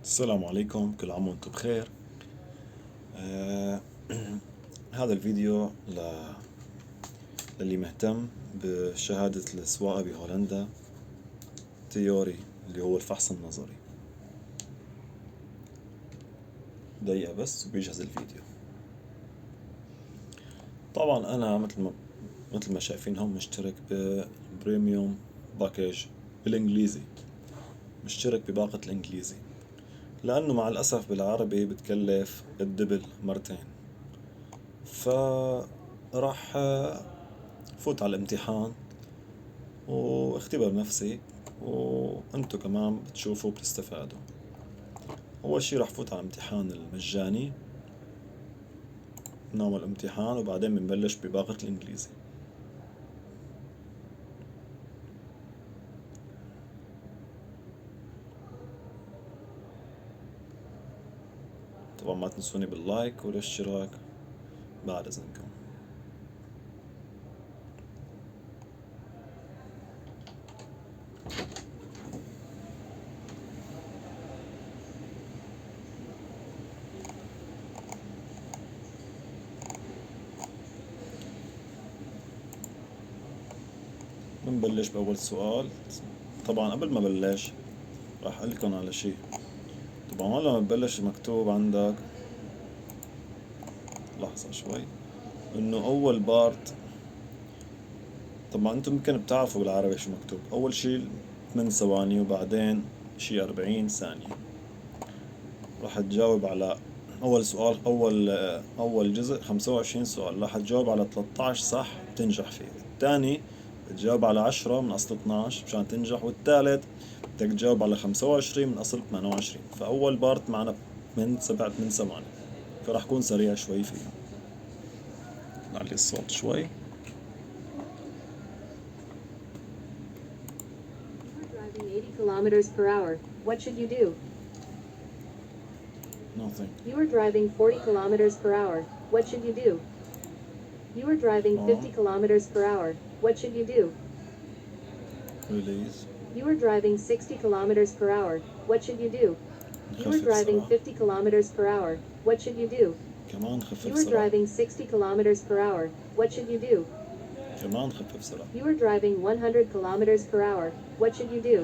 السلام عليكم، كل عام وانتم بخير. هذا الفيديو للي مهتم بشهادة السواقة بهولندا تيوري اللي هو الفحص النظري. دقيقة بس وبيجهز الفيديو. طبعا أنا مثل ما شايفين هم مشترك ببريميوم باكاج بالإنجليزي، مشترك بباقة الإنجليزي، لأنه مع الأسف بالعربي بتكلف الدبل مرتين. فراح فوت على الامتحان واختبر نفسي وانتو كمان بتشوفوا بتستفادوا. أول شي راح فوت على الامتحان المجاني، نعمل امتحان وبعدين بنبلش بباقة الإنجليزي. طبعا ما تنسوني باللايك والاشتراك بعد إذنكم. بنبلش بأول سؤال. طبعا قبل ما بلش راح أقول لكم على شيء. طبعا لما ببلش مكتوب عندك، لحظة شوي، إنه أول بارت. طبعا انتم يمكن بتعرفوا بالعربي شو مكتوب. أول شي 8 ثواني وبعدين شي 40 ثانية. راح تجاوب على أول سؤال. أول جزء 25 سؤال، راح تجاوب على 13 صح بتنجح فيه. الثاني تجاوب على 10 من أصل 12 مشان تنجح. والثالث بدك تجاوب على 25 من أصل 28. فأول بارت معنا من 8 ثواني، فراح كون سريع شوي فيه. نعلي الصوت شوي. Driving 80 kilometers per hour. What should you do? Nothing. You are driving 40 kilometers per hour. What should you do? You are driving 50 kilometers per hour. What should you do? Release. You are driving 60 kilometers per hour. What should you do? You are driving 50 kilometers per hour. What should you do? كمان خفف You are سرعة. driving 60 kilometers per hour. What should you do? كمان خفف سرعة. You are driving 100 kilometers per hour. What should you do?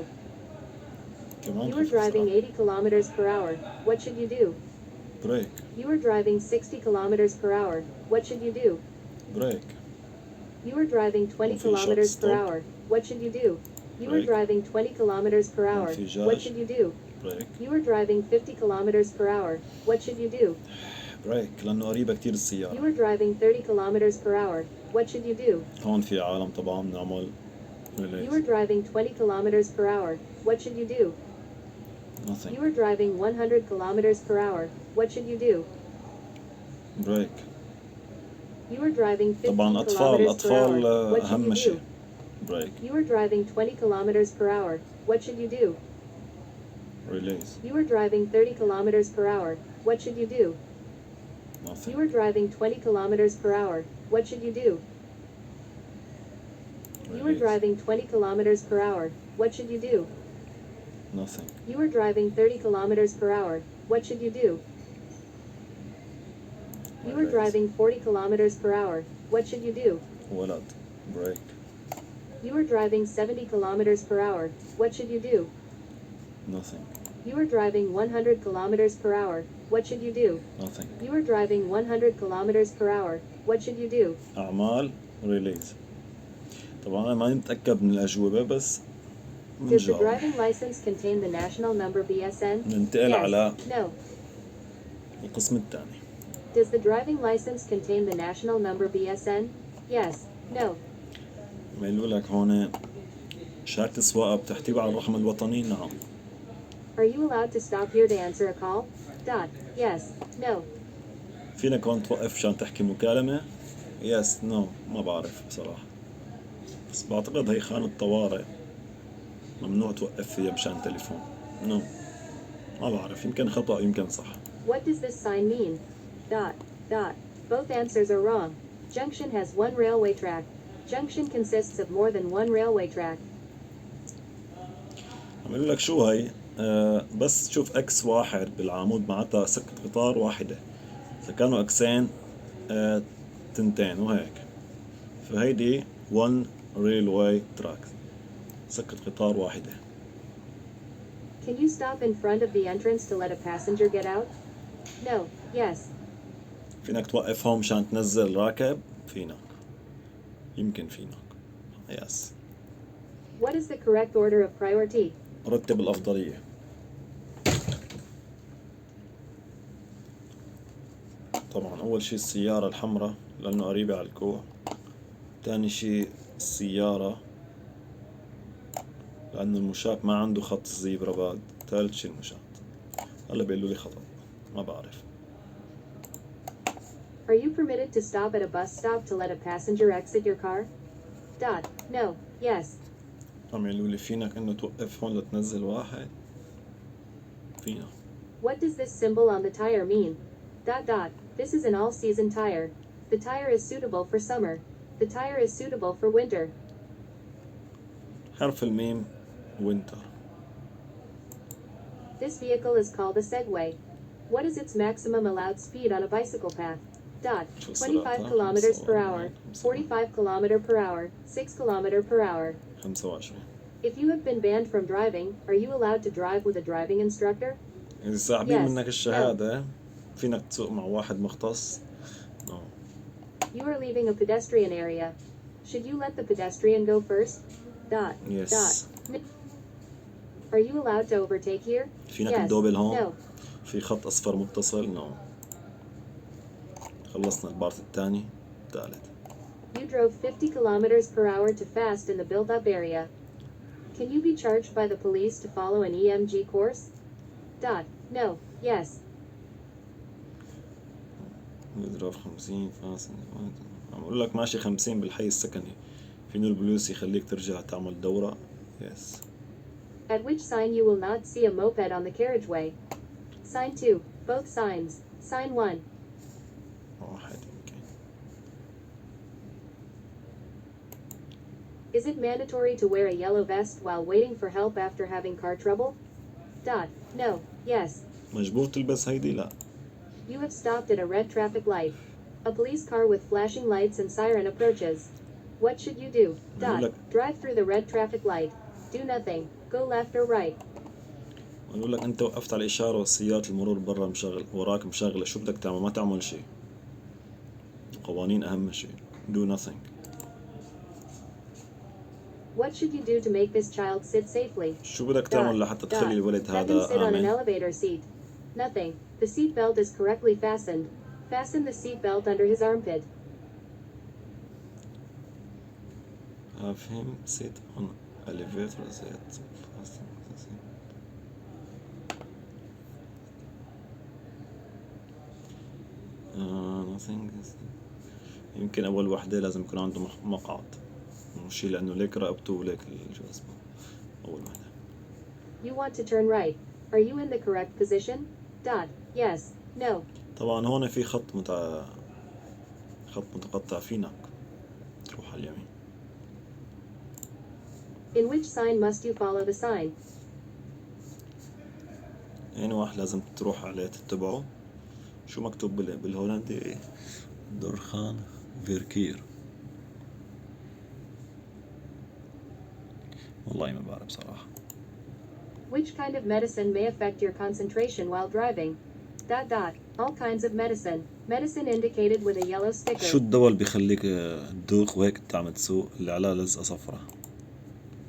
كمان You are خفف driving سرعة. 80 kilometers per hour. What should you do? بريك. You are driving 60 kilometers per hour. What should you do? بريك. You are driving 20 Don't feel kilometers shot. per Stop. hour. What should you do? You are Break. driving 20 kilometers per hour. في What جاج. should you do? بريك. You are driving 50 kilometers per hour. What should you do? بريك لأنه قريبة كتير You السيارة. are driving 30 kilometers per hour. What should you do? هون في عالم طبعا بنعمل You are ريليز. driving 20 kilometers per hour. What should you do? nothing. You are driving 100 kilometers per hour. What should you do? بريك. You are driving 50 طبعا kilometers per hour. أطفال What should أهم you شيء. do? بريك. You are driving 20 kilometers per hour. What should you do? ريليز. You are driving 30 kilometers per hour. What should you do? nothing. You are driving 20 kilometers per hour. What should you do? You are Release. driving 20 kilometers per hour. What should you do? nothing. You are driving 30 kilometers per hour. What should you do? You are Release. driving 40 kilometers per hour. What should you do? ولد. بريك. You are driving 70 kilometers per hour. What should you do? nothing. You are driving 100 kilometers per hour. What should you do? nothing. You are driving 100 kilometers per hour. What should you do? أعمال ريليز. طبعا أنا ماني متأكد من الأجوبة بس Does the بنجاوب. driving license contain the national number BSN? ننتقل على Yes. No. القسم الثاني. Does the driving license contain the national number BSN? Yes. No. ما يقول لك هون شهادة السواقة بتحتوي على الرقم الوطني؟ نعم. Are you allowed to stop here to answer a call? Dot. Yes. No. فينا كمان توقف مشان تحكي مكالمة؟ يس نو ما بعرف بصراحة، بس بعتقد هي خانة طوارئ ممنوع توقف فيها مشان تليفون. نو ما بعرف، يمكن خطأ يمكن صح. What does this sign mean? Dot. Dot. Both answers are wrong. Junction has one railway track. Junction consists of more than one railway track. عم يقول لك شو هي؟ بس شوف اكس واحد بالعمود معناتها سكة قطار واحدة، إذا كانوا اكسين تنتين وهيك، فهيدي one railway track، سكة قطار واحدة. Can you stop in front of the entrance to let a passenger get out? No. Yes. فينك توقف هون مشان تنزل راكب؟ فينك، يمكن فينك. يس. What is the correct order of priority? رتب الأفضلية. طبعا أول شي السيارة الحمراء لأنه قريبة على الكوع، تاني شي السيارة لأنه المشاة ما عنده خط الزيبرا بعد، ثالث شي المشاة. هلا بيقولوا لي خطأ، ما بعرف. Are you permitted to stop at a bus stop to let a passenger exit your car? Dot. No. Yes. عم يقولوا لي فينك إنه توقف هون لتنزل واحد؟ فينا. What does this symbol on the tire mean? Dot dot. This is an all-season tire. The tire is suitable for summer. The tire is suitable for winter. حرف الميم winter. This vehicle is called a Segway. What is its maximum allowed speed on a bicycle path? Dot. 25 kilometers per hour, 45 kilometer per hour, 6 kilometer per hour. 25. If you have been banned from driving, are you allowed to drive with a driving instructor? إذا ساحبين Yes. منك الشهادة فينك تسوق مع واحد مختص؟ No. You are leaving a pedestrian area. Should you let the pedestrian go first? Dot. Yes. Dot. Are you allowed to overtake here? فينك Yes. تدوبل هون؟ No. في خط أصفر متصل؟ No. خلصنا البارت الثاني، الثالث. You drove 50 kilometers per hour too fast in the built-up area. Can you be charged by the police to follow an EMG course? Dot. No. Yes. نضرب 50 فاصل. عم أقول لك ماشي 50 بالحي السكني، فينو البوليس يخليك ترجع تعمل دورة؟ Yes. At which sign you will not see a moped on the carriageway? Sign 2. Both signs. Sign 1. واحد يمكن. Is it mandatory to wear a yellow vest while waiting for help after having car trouble? Dot. No. Yes. مجبور تلبس هيدي؟ لا. You have stopped at a red traffic light. A police car with flashing lights and siren approaches. What should you do? Dot. Drive through the red traffic light. Do nothing. Go left or right. بقول لك أنت وقفت على الإشارة وسيارة المرور برا مشغل وراك مشغلة، شو بدك تعمل؟ ما تعمل شيء. قوانين أهم شيء. Do nothing. What should you do to make this child sit safely? شو بدك تعمل لحتى تخلي الولد Let them هذا sit on an آمن؟ elevator seat. Nothing. The seat belt is correctly fastened. Fasten the seat belt under his armpit. Have him sit on elevator seat. Nothing. يمكن أول وحدة لازم يكون عنده مقعد، مشي لأنه ليك رقبته وليك الجسم. أول وحدة. You want to turn right. Are you in the correct position? Dot. Yes. No. طبعا هون في خط متقطع فينك تروح على اليمين. In which sign must you follow the sign? يعني واحد لازم تروح عليه تتبعه. شو مكتوب بالهولندي؟ درخان فيركير. والله ما بعرف صراحة. Which kind of medicine may affect your concentration while driving? Dot dot. All kinds of medicine. Medicine indicated with a yellow sticker. شو الدواء اللي بيخليك تدوخ وهيك تعمل تسوق اللي على لزقة صفرة؟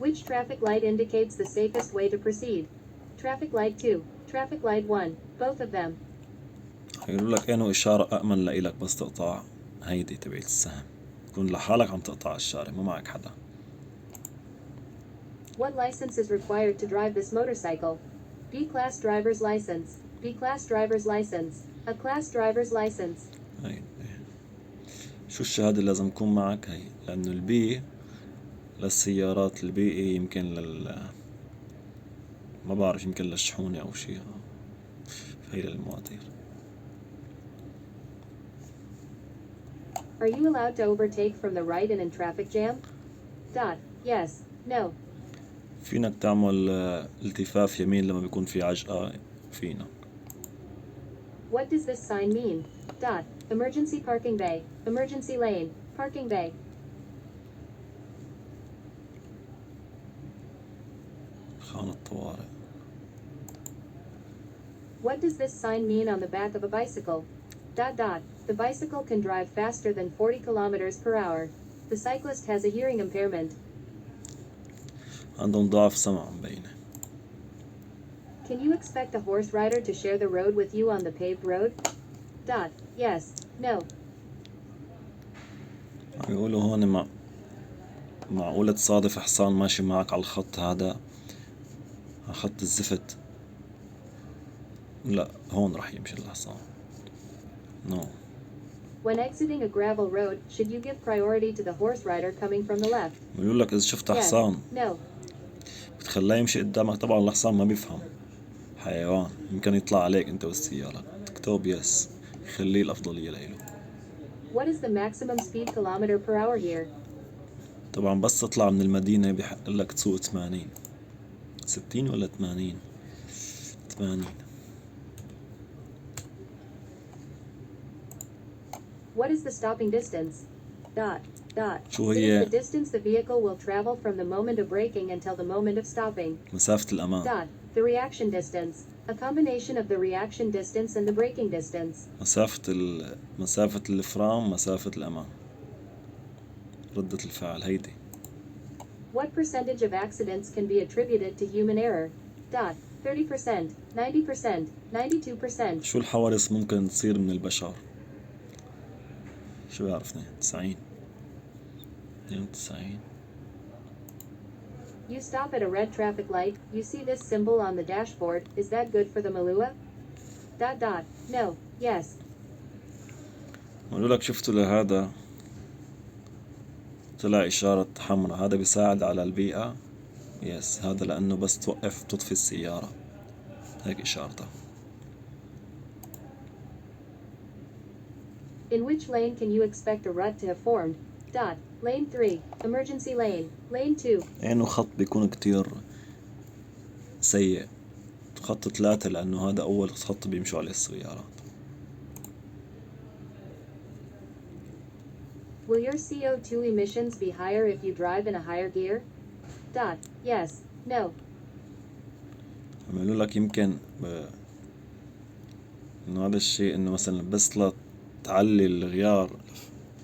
Which traffic light indicates the safest way to proceed? Traffic light 2. Traffic light 1. Both of them. يقول لك إنه إشارة أأمن لإلك بس تقطع هيدي تبعت السهم، تكون لحالك عم تقطع الشارع ما معك حدا. What license is required to drive this motorcycle? B-class driver's license. B-class driver's license. A class driver's license. هاي شو الشهادة اللي لازم تكون معك؟ هي لأنه البي للسيارات، البي يمكن ما بعرف، يمكن للشحونة أو شيء، هي للمواتير. Are you allowed to overtake from the right and in traffic jam? Dot. Yes. No. فينك تعمل التفاف يمين لما بيكون في عجقة فينا. What does this sign mean? Dot. Emergency parking bay. Emergency lane. Parking bay. خانة طوارئ. What does this sign mean on the back of a bicycle? Dot dot. The bicycle can drive faster than 40 kilometers per hour. The cyclist has a hearing impairment. عندهم ضعف سمع مبينة. Can you expect a horse rider to share the road with you on the paved road? Dot. Yes. No. عم يقولوا هون معقولة تصادف حصان ماشي معك على الخط هذا، على خط الزفت؟ لا، هون رح يمشي الحصان. No. When exiting a gravel road, should you give priority to the horse rider coming from the left? بيقول لك إذا شفت Yes. حصان No. بتخليه يمشي قدامك. طبعا الحصان ما بيفهم، حيوان، يمكن يطلع عليك انت والسيارة. تكتب يس، يخليه الأفضلية لإله. What is the maximum speed kilometer per hour here? طبعا بس تطلع من المدينة بيحق لك تسوق 80. 60 ولا 80؟ 80. What is the stopping distance? Dot. Dot. شو It هي is the distance the vehicle will travel from the moment of braking until the moment of stopping. مسافة الأمان. Dot. The reaction distance. A combination of the reaction distance and the braking distance. مسافة الفرام، مسافة الأمان، ردة الفعل هيدي. What percentage of accidents can be attributed to human error? Dot. 30%, 90%, 92%. شو الحوادث ممكن تصير من البشر؟ شو بيعرفني؟ 90. 92. You stop at a red traffic light, you see this symbol on the dashboard, is that good for the Malua? Dot dot. No. Yes. بقول لك شفتوا لهذا طلع إشارة حمراء، هذا بيساعد على البيئة. يس، هذا لأنه بس توقف تطفي السيارة، هيك إشارته. In which lane can you expect a rut to have formed? Dot. Lane 3. Emergency lane. Lane 2. لأنه خط بيكون كتير سيء. خط 3 لأنه هذا أول خط بيمشوا عليه السيارات. Will your CO2 emissions be higher if you drive in a higher gear? Dot. Yes. No. عملوا لك يمكن إنه هذا الشيء، إنه مثلا بس لا تعلي الغيار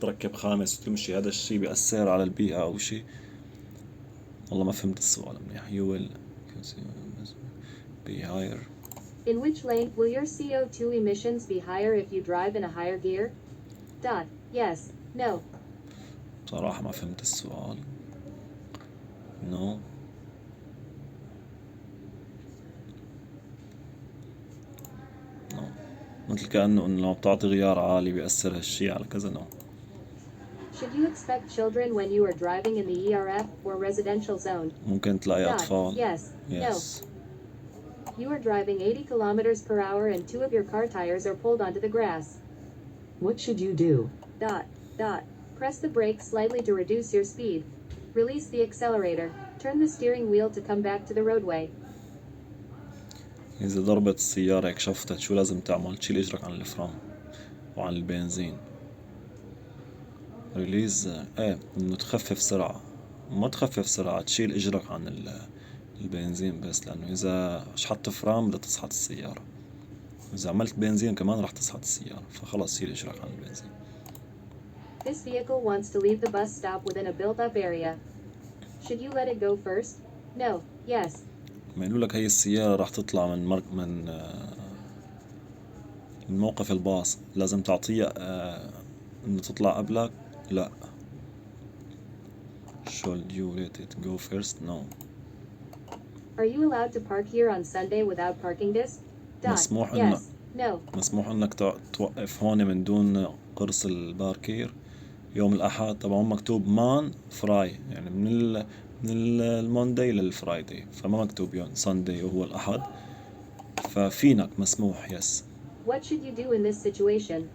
تركب خامس وتمشي، هذا الشيء بيأثر على البيئة أو شيء. والله ما فهمت السؤال منيح. You will be higher. In which lane will your CO2 emissions be higher if you drive in a higher gear? Dot. Yes. No. بصراحة ما فهمت السؤال. No. No. مثل كأنه إنه لو بتعطي غيار عالي بيأثر هالشي على كذا. No. Should you expect children when you are driving in the ERF or residential zone? ممكن تلاقي Dot. أطفال. Yes. Yes. No. You are driving 80 kilometers per hour and 2 of your car tires are pulled onto the grass. What should you do? Dot. Dot. Press the brake slightly to reduce your speed. Release the accelerator. Turn the steering wheel to come back to the roadway. إذا ضربت السيارة هيك شفتت، شو لازم تعمل؟ تشيل إجرك عن الفرامل وعن البنزين. ريليز، إنه تخفف سرعة. ما تخفف سرعة، تشيل إجرك عن البنزين بس، لأنه إذا شحطت فرام بدها تصحى السيارة. إذا عملت بنزين كمان رح تصحى السيارة، فخلص شيل إجرك عن البنزين. This vehicle wants to leave the bus stop within a built-up area. Should you let it go first? No. Yes. ما يقولوا لك هي السيارة راح تطلع من موقف الباص، لازم تعطيها إنه تطلع قبلك. لا. Should you let it go first? No. Are you allowed to park here on Sunday without parking disc? Dot. مسموح Yes. No. مسموح إنك توقف هون من دون قرص الباركير يوم الأحد. طبعا مكتوب مان فراي، يعني من المونداي للفرايداي، فما مكتوب يوم سانداي وهو الأحد، ففينك مسموح. يس. What should you do in this situation?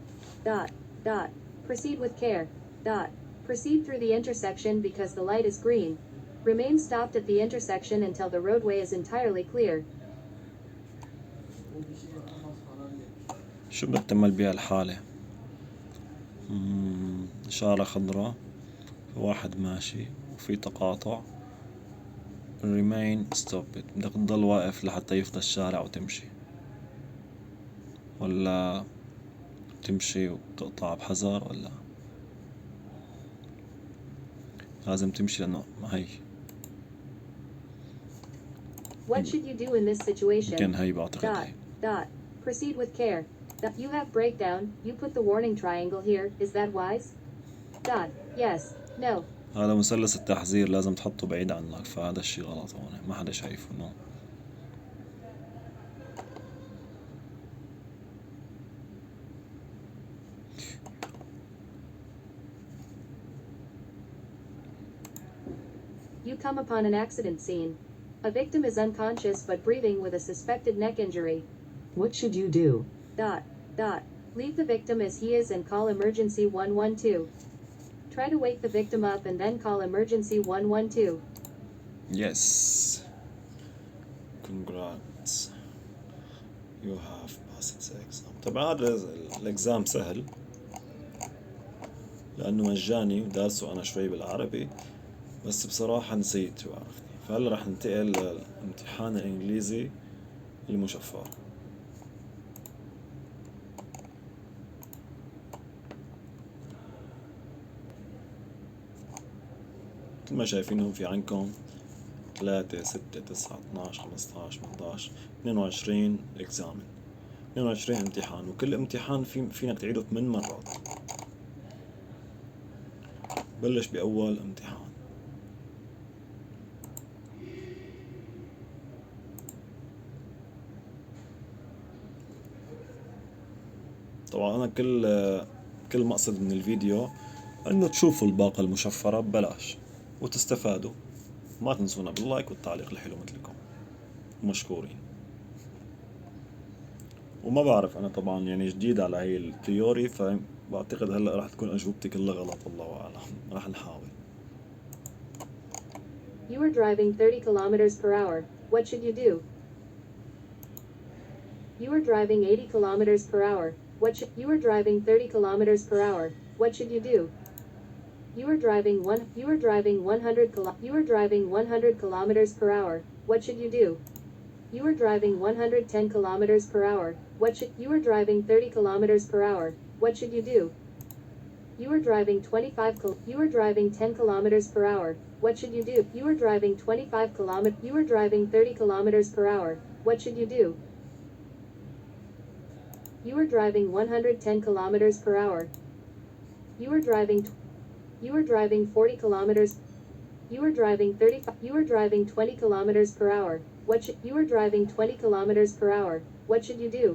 Dot. Dot. Proceed with care. Dot. Proceed through the intersection because the light is green. Remain stopped at the intersection until the roadway is entirely clear. شو بتمل بها الحالة؟ إشارة خضراء، واحد ماشي وفي تقاطع. remain stop it، بدك تضل واقف لحتى يفضى الشارع وتمشي، ولا تمشي وتقطع بحذر، ولا لازم تمشي لأنه هي. What should you do in this situation? يمكن هي بعتقد Dot. هي. Dot. Proceed with care. Dot. You have breakdown. You put the warning triangle here. Is that wise? Dot. Yes. No. هذا مثلث التحذير لازم تحطه بعيد عنك، فهذا الشي غلط هون، ما حدا شايفه. نو. You come upon an accident scene. A victim is unconscious but breathing with a suspected neck injury. What should you do? Dot. Dot. Leave the victim as he is and call emergency 112. Try to wake the victim up and then call emergency 112. Yes. Congrats. You have passed the exam. طبعا هذا الإكزام سهل لأنه مجاني ودارسه أنا شوي بالعربي، بس بصراحة نسيت وعرفتني. فهلا رح ننتقل للامتحان الإنجليزي المشفر. مثل ما شايفين هون في عندكم 3 6 9 12 15 18 22 examen، 22 امتحان، وكل امتحان فينك تعيده 8 مرات. بلش بأول امتحان. طبعا أنا كل مقصد من الفيديو إنه تشوفوا الباقة المشفرة ببلاش وتستفادوا. ما تنسونا باللايك والتعليق الحلو مثلكم، مشكورين. وما بعرف أنا طبعا يعني جديد على هاي التيوري، فبعتقد هلأ راح تكون أجوبتي كلها غلط، الله أعلم. راح نحاول. You are driving 30 kilometers per hour. What should you do? You are driving 80 kilometers per hour. You are driving 30 kilometers per hour. What should you do? You are driving 100 kilometers per hour. What should you do? You are driving 110 kilometers per hour. You are driving 30 kilometers per hour. What should you do? You are driving 10 kilometers per hour. What should you do? You are driving 30 kilometers per hour. What should you do? You are driving 110 kilometers per hour. You are driving 40 kilometers. You are driving 20 kilometers per hour. You are driving 20 kilometers per hour. What should you do?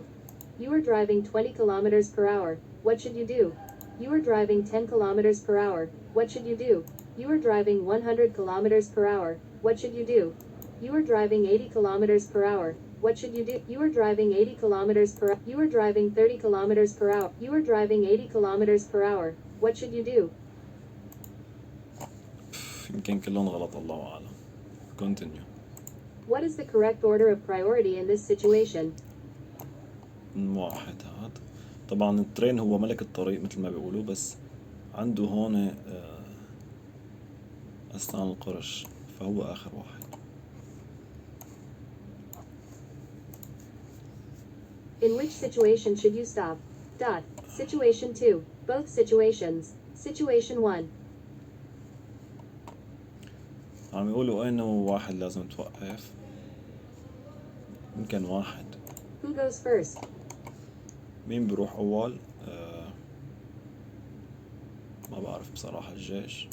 You are driving 20 kilometers per hour. What should you do? You are driving 10 kilometers per hour. What should you do? You are driving 100 kilometers per hour. What should you do? You are driving 80 kilometers per hour. What should you do? You are driving 80 kilometers per hour. You are driving 30 kilometers per hour. You are driving 80 kilometers per hour. What should you do? يمكن كلهم غلط، الله أعلم. Continue. What is the correct order of priority in this situation? واحد هاد. طبعا الترين هو ملك الطريق مثل ما بيقولوا، بس عنده هون أسنان القرش، فهو آخر واحد. In which situation should you stop? Dot. Situation 2. Both situations. Situation 1. عم يقولوا أنه واحد لازم توقف. يمكن واحد. Who goes first? مين بيروح أول؟ ما بعرف بصراحة. الجيش.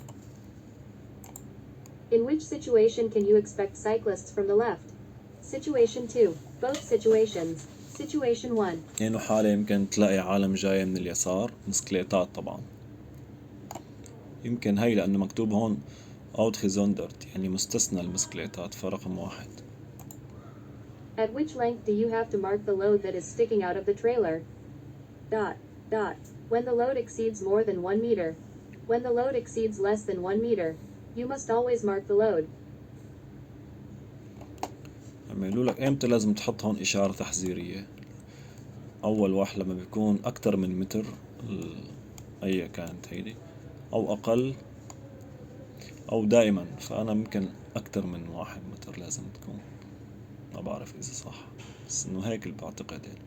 In which situation can you expect cyclists from the left? Situation 2. Both situations. Situation 1. يعني حالة يمكن تلاقي عالم جاي من اليسار، مسكليتات طبعا. يمكن هي لأنه مكتوب هون outgezonderd، يعني مستثنى المسكليتات، فرقم واحد. At which length do you have to mark the load that is sticking out of the trailer? Dot. Dot. When the load exceeds more than 1 meter. When the load exceeds less than 1 meter, you must always mark the load. عملوا لك امتى لازم تحط هون إشارة تحذيرية. أول واحد لما بيكون أكتر من متر أي كانت هيدي، أو أقل، أو دائما. فأنا ممكن أكتر من 1 متر لازم تكون. ما بعرف إذا صح، بس إنه هيك اللي بعتقد يعني.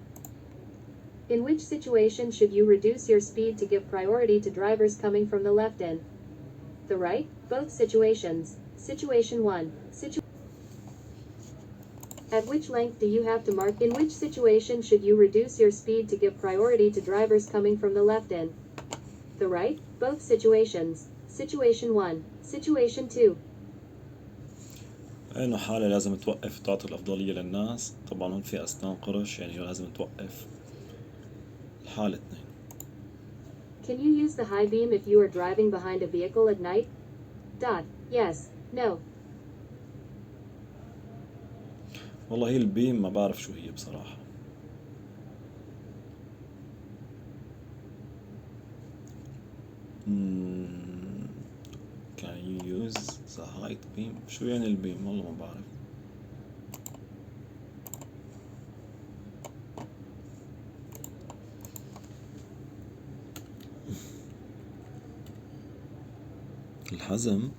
In which situation should you reduce your speed to give priority to drivers coming from the left in the right? Both situations. Situation 1. At which length do you have to mark? In which situation should you reduce your speed to give priority to drivers coming from the left in the right? Both situations. Situation 1. Situation 2. إنه حالة لازم توقف تعطي الأفضلية للناس. طبعا هون في أسنان قرش، يعني لازم توقف. الحالة 2. Can you use the high beam if you are driving behind a vehicle at night? Yes. No. والله هي البيم ما بعرف شو هي بصراحة. Can you use the height beam؟ شو يعني البيم؟ والله ما بعرف. الحزم.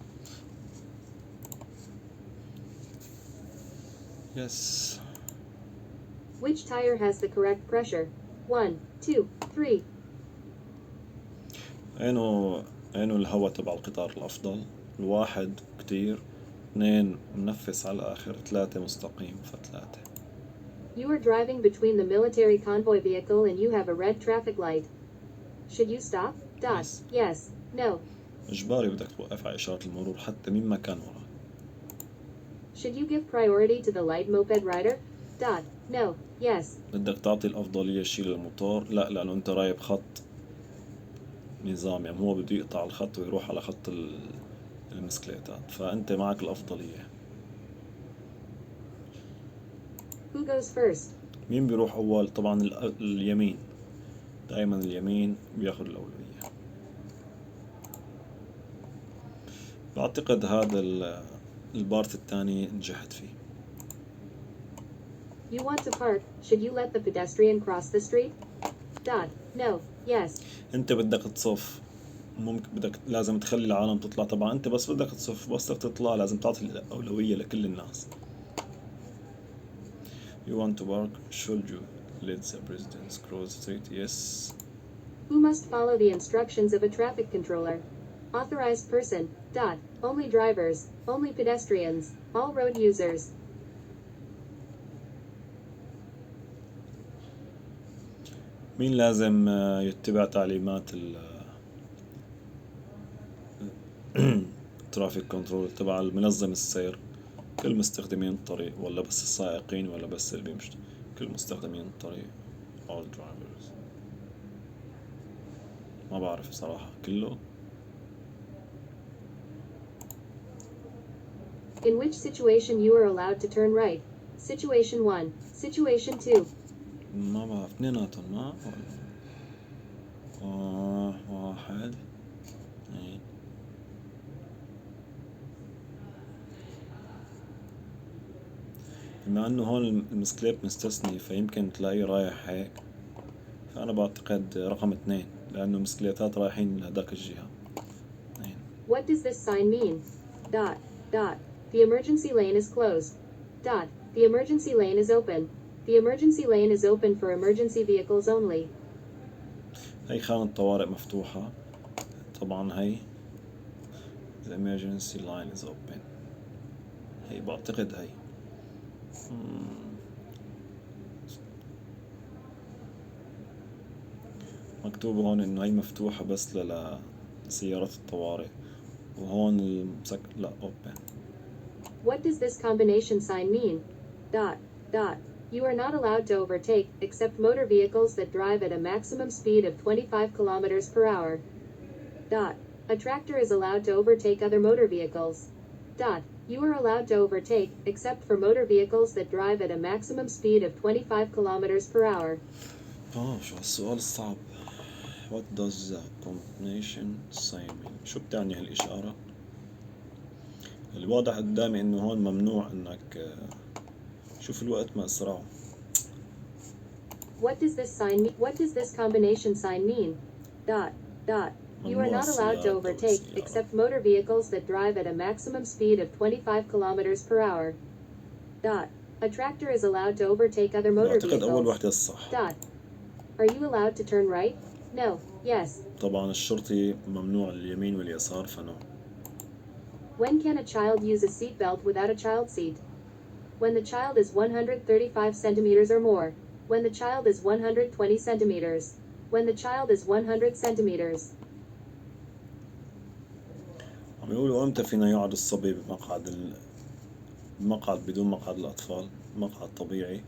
Yes. Which tire has the correct pressure? 1, 2, 3. أنو الهواء تبع القطار الأفضل. 1 كتير، 2 منفس على الآخر، 3 مستقيم. ف3. You are driving between the military convoy vehicle and you have a red traffic light. Should you stop? Yes. No. إجباري بدك توقف على إشارة المرور حتى مين ما كان وراك. Should you give priority to the light moped rider? No. Yes. بدك تعطي الأفضلية شي للموتور؟ لا، لأنه أنت رايب خط نظام، يعني هو بده يقطع الخط ويروح على خط المسكليتات، فأنت معك الأفضلية. Who goes first? مين بيروح أول؟ طبعا اليمين. دائما اليمين بياخد الأولوية. بعتقد هذا البارت الثاني نجحت فيه. You want to park. Should you let the pedestrian cross the street? No. Yes. أنت بدك تصف، ممكن لازم تخلي العالم تطلع. طبعا أنت بس بدك تصف، بس بدك تطلع لازم تعطي الأولوية لكل الناس. You want to park. Should you let the president cross the street? Yes. Who must follow the instructions of a traffic controller? Authorized person. Only drivers. Only pedestrians. All road users. مين لازم يتبع تعليمات الترافيك كنترول تبع المنظم السير؟ كل مستخدمين الطريق، ولا بس السائقين، ولا بس اللي بيمشوا؟ كل مستخدمين الطريق. all drivers. ما بعرف صراحة كله. In which situation you are allowed to turn right? Situation 1. Situation 2. ما بعرف اثنيناتهم. ما 1 2. بما انه هون المسكليت مستثني فيمكن تلاقيه رايح هيك، فانا بعتقد رقم 2 لانه المسكليتات رايحين لهداك الجهة. 2. What does this sign mean? The emergency lane is closed. The emergency lane is open. The emergency lane is open for emergency vehicles only. هي خانة طوارئ مفتوحة. طبعا هي the emergency line is open. هي بعتقد هي مكتوب هون انه هي مفتوحة بس لسيارات الطوارئ، وهون لا open. What does this combination sign mean? You are not allowed to overtake, except motor vehicles that drive at a maximum speed of 25 kilometers per hour. A tractor is allowed to overtake other motor vehicles. You are allowed to overtake, except for motor vehicles that drive at a maximum speed of 25 kilometers per hour. شو هالسؤال الصعب. What does the combination sign mean؟ شو بتعني هالإشارة؟ اللي واضح قدامي إنه هون ممنوع إنك شوف الوقت ما أسرعه. What does this sign mean? What does this combination sign mean? Dot, dot. You are not allowed to overtake except motor vehicles that drive at a maximum speed of 25 kilometers per hour. Dot. A tractor is allowed to overtake other motor أعتقد أول vehicles. واحدة الصح. Dot. Are you allowed to turn right? No. Yes. طبعا الشرطي ممنوع اليمين واليسار فنو. When can a child use a seat belt without a child seat? When the child is 135 centimeters or more. When the child is 120 centimeters. When the child is 100 centimeters. عم يقولوا امتى فينا يقعد الصبي بمقعد بدون مقعد الأطفال، مقعد طبيعي.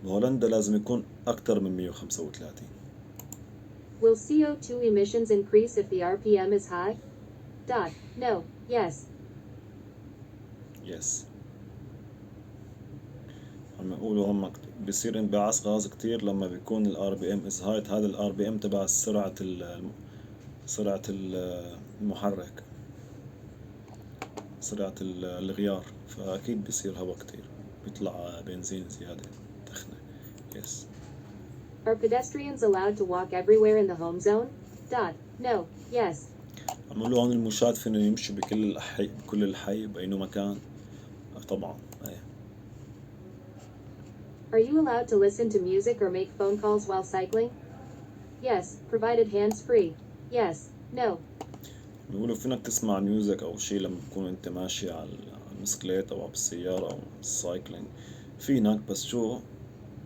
بهولندا لازم يكون أكتر من 135. Will CO2 emissions increase if the RPM is high? Dot. No. Yes. Yes. عم يقولوا هم بيصير انبعاث غاز كتير لما بيكون الRPM is high. هذا الRPM تبع سرعة المحرك، سرعة الغيار، فأكيد بيصير هوا كتير، بيطلع بنزين زيادة تخنة. Yes. Are pedestrians allowed to walk everywhere in the home zone? Dot. No. Yes. عم يقولوا هون المشاة فينا يمشي بكل الحي بأي مكان. طبعا. أيه. Are you allowed to listen to music or make phone calls while cycling? Yes, provided hands-free. Yes. No. بيقولوا فينك تسمع ميوزك أو شي لما تكون أنت ماشي على المسكليت أو بالسيارة أو السايكلينج. فينك بس شو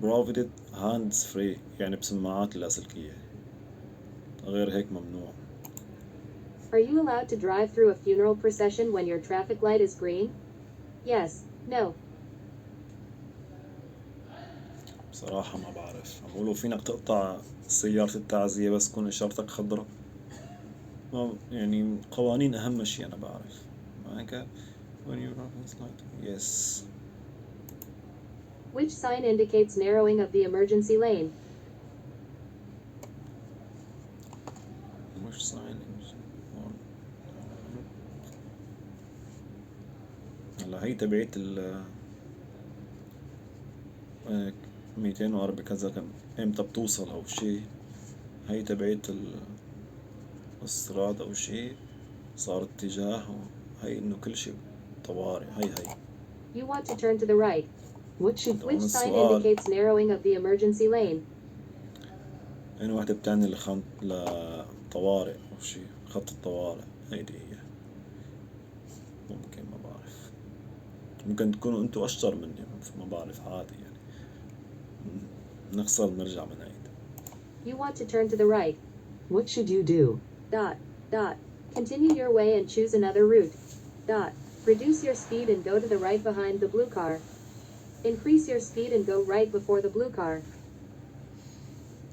provided hands free، يعني بسماعات اللاسلكية، غير هيك ممنوع. Are you allowed to drive through a funeral procession when your traffic light is green? Yes. No. بصراحة ما بعرف. عم يقولوا فينك تقطع سيارة التعزية بس تكون إشارتك خضرا. ما يعني قوانين أهم شيء أنا بعرف. هيك when you reference light. Yes. Which sign indicates narrowing of the emergency lane? Which sign is هلا هي تبعت 240 كذا كم امتى بتوصل أو شي. هي تبعت الصراط أو شي، صار اتجاه. هي إنه كل شي طوارئ. هي You want to turn to the right. Which sign السؤال indicates narrowing of the emergency lane? أين واحدة بتعني لطوارئ أو شي، خط الطوارئ. هيدي هي. ممكن، ما بعرف، ممكن تكونوا انتوا أشطر مني، ما بعرف، عادي يعني. نخسر نرجع من عيد. You want to turn to the right. What should you do? Dot. Dot. Continue your way and choose another route. Dot. Reduce your speed and go to the right behind the blue car. Increase your speed and go right before the blue car.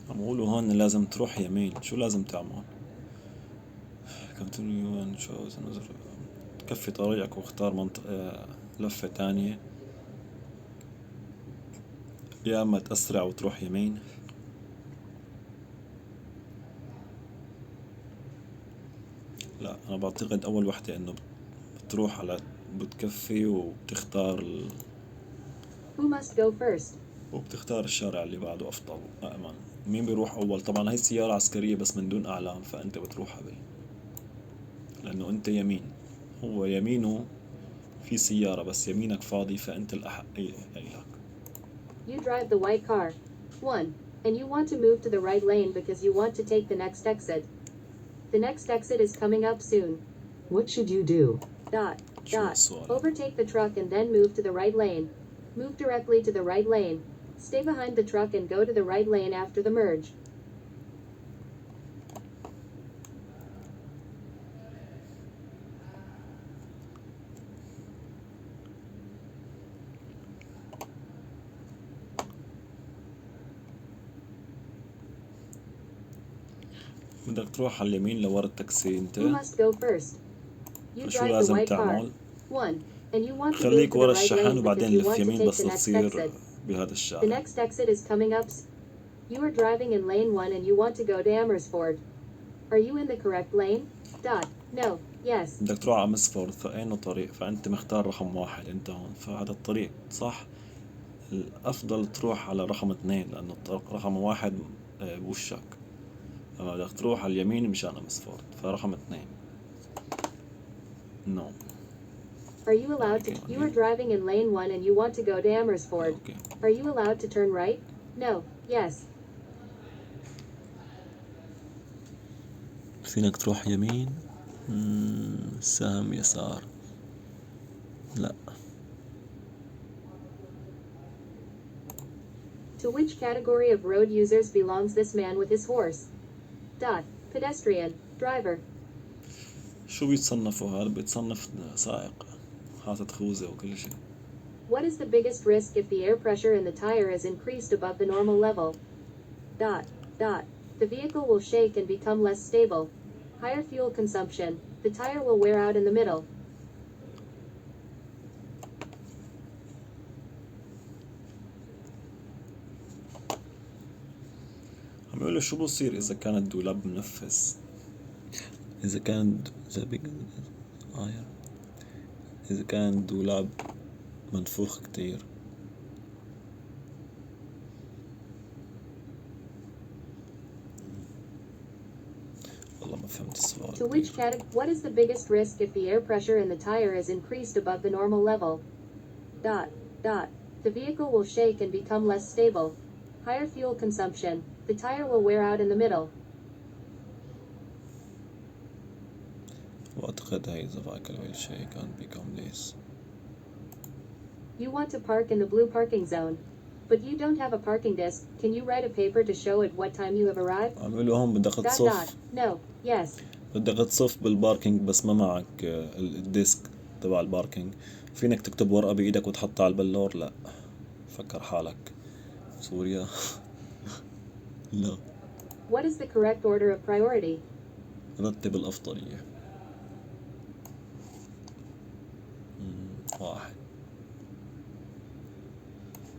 عم يقولوا هون لازم تروح يمين. شو لازم تعمل؟ continue and choose another. كفي طريقك واختار منطقة لفة تانية، يا اما تأسرع وتروح يمين. لا، انا بعتقد اول وحدة انه بتروح على بتكفي وبتختار Who must go first? وبتختار الشارع اللي بعده افضل وامن. مين بيروح اول؟ طبعا هي سيارة عسكرية بس من دون اعلام، فانت بتروح قبل لانه انت يمين، هو يمينه في سيارة بس يمينك فاضي، فانت الاحق لك. You drive the white car. 1. And you want to move to the right lane because you want to take the next exit. The next exit is coming up soon. What should you do? Dot. شو Dot. السؤال؟ Overtake the truck and then move to the right lane. Move directly to the right lane. Stay behind the truck and go to the right lane after the merge. بدك تروح على اليمين لورا التاكسي انت. Who must go first? You فشو drive the لازم white car. تعمل؟ 1. And you want to move خليك to the ورا right الشحن lane وبعدين because you لف want to يمين take بس the next تصير exit. بهذا The الشارع. next exit is coming up. You are driving in lane 1 and you want to go to Amersfoort. Are you in the correct lane? Dot. No. Yes. بدك تروح على مسفورد، فأين طريق؟ فأنت مختار رقم 1 انت هون، فهذا الطريق صح. الأفضل تروح على رقم 2 لأنه رقم 1 بوشك، أما بدك تروح على اليمين مشان أمسفورد، فرقم 2. No. Are you allowed to? You are driving in lane 1 and you want to go to Amersfoort. Okay. Are you allowed to turn right? No. Yes. فينك تروح يمين، سهم يسار، لا. To which category of road users belongs this man with his horse? Dot. Pedestrian. Driver. شو بيتصنفوا هذا؟ بيتصنف سائق حاطط خوذة وكل شيء. What is the biggest risk if the air pressure in the tire is increased above the normal level? Dot. Dot. The vehicle will shake and become less stable. Higher fuel consumption. The tire will wear out in the middle. عم يقولوا شو بصير إذا كان الدولاب منفس، إذا كان إذا كان الدولاب منفوخ كتير. والله ما فهمت السؤال. To which category? What is the biggest risk if the air pressure in the tire is increased above the normal level? Dot. Dot. The vehicle will shake and become less stable. Higher fuel consumption. The tire will wear out in the middle. وأعتقد هاي the vehicle will shake and become less. You want to park in the blue parking zone, but you don't have a parking disc. Can you write a paper to show at what time you have arrived? عم يقولوا هون بدك Dot. تصف، Dot. No. Yes. بدك تصف بالباركينج بس ما معك الديسك تبع الباركينج. فينك تكتب ورقة بإيدك وتحطها على البلور؟ لا. فكر حالك. سوريا. لا. What is the correct order of priority? رتب الأفضلية. 1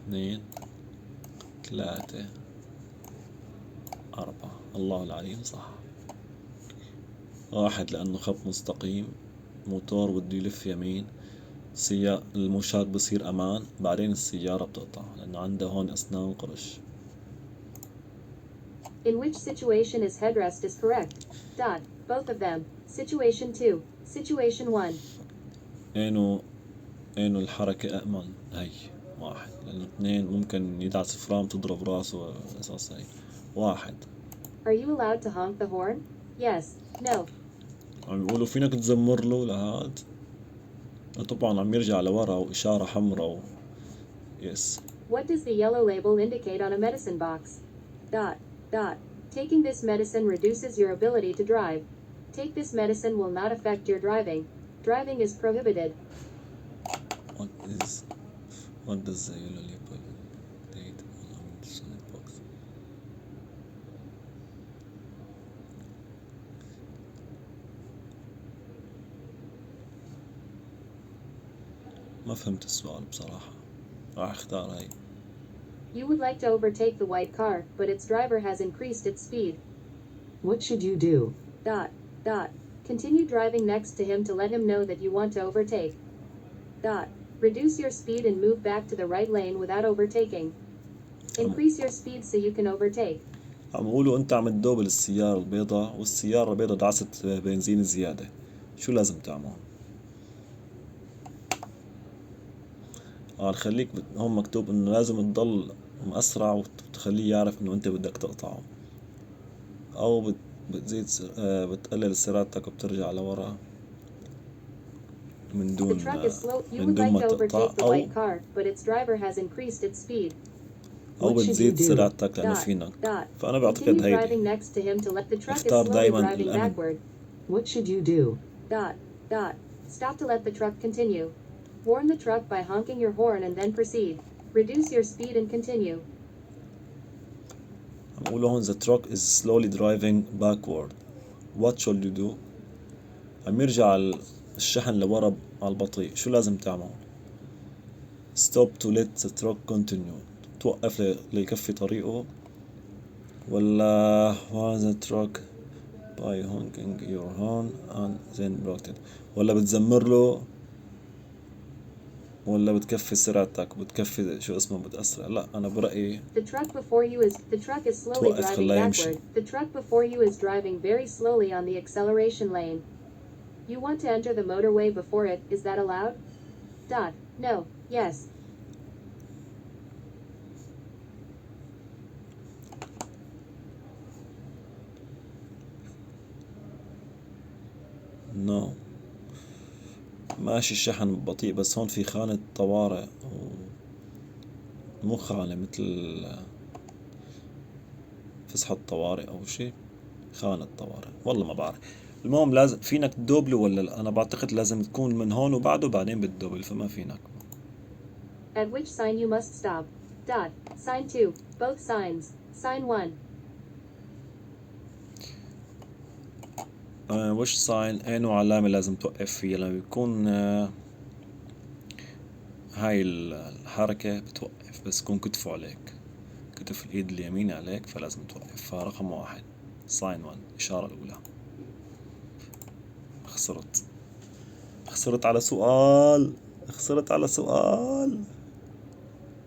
2 3 4. الله العليم صح. 1 لأنه خط مستقيم، موتور بده يلف يمين، المشاة بصير أمان، بعدين السيارة بتقطع لأنه عندها هون أسنان قرش. In which situation is headrest is correct? Dot. Both of them. Situation 2. Situation 1. إنه الحركة أأمن. هي 1 لأنه 2 ممكن يدعس فرام تضرب راسه أساس. هي 1. Are you allowed to honk the horn? Yes. No. عم يقولوا فينك تزمر له لهاد. طبعا عم يرجع لورا وإشارة حمراء يس. What does the yellow label indicate on a medicine box? Dot. Dot. Taking this medicine reduces your ability to drive. Take this medicine will not affect your driving. Driving is prohibited. What does the yellow label indicate on a medicine box? ما فهمت السؤال بصراحة، راح اختار هاي. You would like to overtake the white car, but its driver has increased its speed. What should you do? Dot. Dot. Continue driving next to him to let him know that you want to overtake. Dot. Reduce your speed and move back to the right lane without overtaking. Increase your speed so you can overtake. عم يقولوا أنت عم تدوب السيارة البيضاء والسيارة البيضاء دعست بنزين زيادة، شو لازم تعمل؟ خليك هون مكتوب إنه لازم تضل أسرع وتخليه يعرف إنه أنت بدك تقطعه، أو بتزيد بتقلل سرعتك وبترجع لورا من The دون truck is slow. You من would دون like ما to overtake تقطع، the white car, but its driver has increased its speed. أو What should you بتزيد do? سرعتك لأنه Dot. فينك. Dot. فأنا Continue بعتقد driving هيدي. next to him to let the truck is اختار slowly دايما driving الأمن. backward. What should you do? Dot. Dot. Stop to let the truck continue. Warn the truck by honking your horn and then proceed. Reduce your speed and continue. عم يقولوا هون the truck is slowly driving backward. What should you do? عم يرجع الشحن لورا على البطيء، شو لازم تعمل؟ Stop to let the truck continue. توقف ليكفي طريقه، ولا warn the truck by honking your horn and then block it، ولا بتزمر له ولا بتكفي سرعتك وبتكفي شو اسمه بتأسرع؟ لا أنا برأيي The truck is slowly توقف driving خلاه يمشي. backward. The truck before you is driving very slowly on the acceleration lane. You want to enter the motorway before it, is that allowed? No. Yes. نو ماشي الشحن بطيء، بس هون في خانة طوارئ مو خانة مثل فسحة طوارئ أو شيء، خانة طوارئ والله ما بعرف. المهم لازم فينك تدوبله ولا لا؟ أنا بعتقد لازم تكون من هون وبعده بعدين بتدوبل، فما فينك. At which sign you must stop. Sign 2. Both signs. Sign 1. وش ساين؟ أي نوع علامة لازم توقف فيها؟ لما يكون هاي الحركة بتوقف، بس يكون كتفه عليك، كتف الإيد اليمين عليك، فلازم توقف. فرقم 1 ساين 1 الإشارة الأولى. خسرت على سؤال، خسرت على سؤال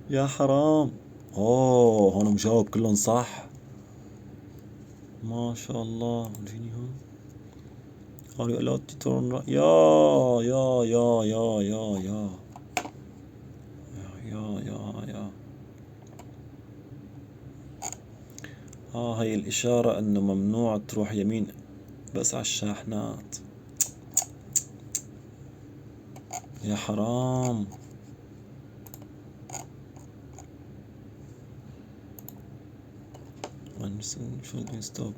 يا حرام. هون مجاوب كلهم صح ما شاء الله. فيني هون Are you allowed to turn right؟ يا هاي الإشارة إنه ممنوع تروح يمين بس على الشاحنات. يا حرام. should we stop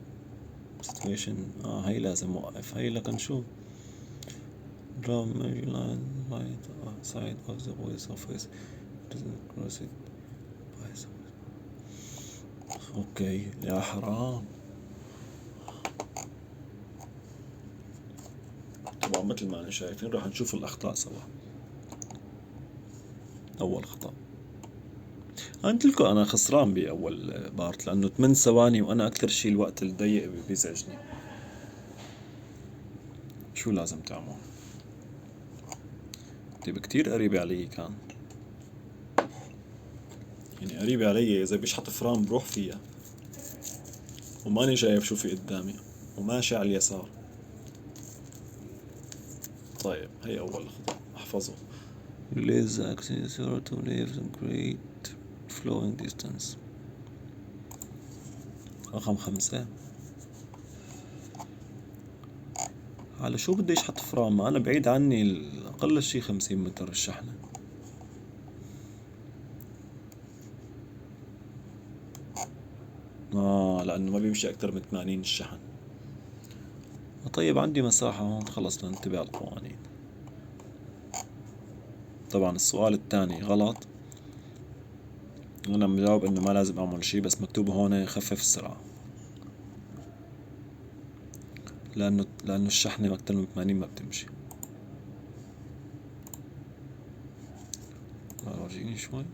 situation؟ هاي لازم وقف. هاي لكن شو draw measure line right side of the voice office doesn't cross it by اوكي يا حرام. طبعا مثل ما أنا شايفين راح نشوف الأخطاء سوا. أول خطأ قلت لكم أنا خسران بأول بارت لأنه 8 ثواني، وأنا أكثر شي الوقت الضيق بيزعجني. شو لازم تعمل؟ طيب كتير قريبة علي كان، يعني قريبة علي، إذا بيشحط فرام بروح فيها وماني شايف شو في قدامي وماشي على اليسار. طيب هي أول خطأ أحفظه. Release the accelerator to leave the great flowing distance. رقم 5 على شو بدي يشحط فرام؟ أنا بعيد عني أقل شي 50 متر الشحنة. لأنه ما بيمشي أكتر من 80 الشحن. طيب عندي مساحة هون، خلص ننتبه على القوانين. طبعا السؤال الثاني غلط، أنا مجاوب إنه ما لازم أعمل شي، بس مكتوب هون خفف السرعة، لأنه الشحنة أكتر من 80 ما بتمشي. ورجيني شوي.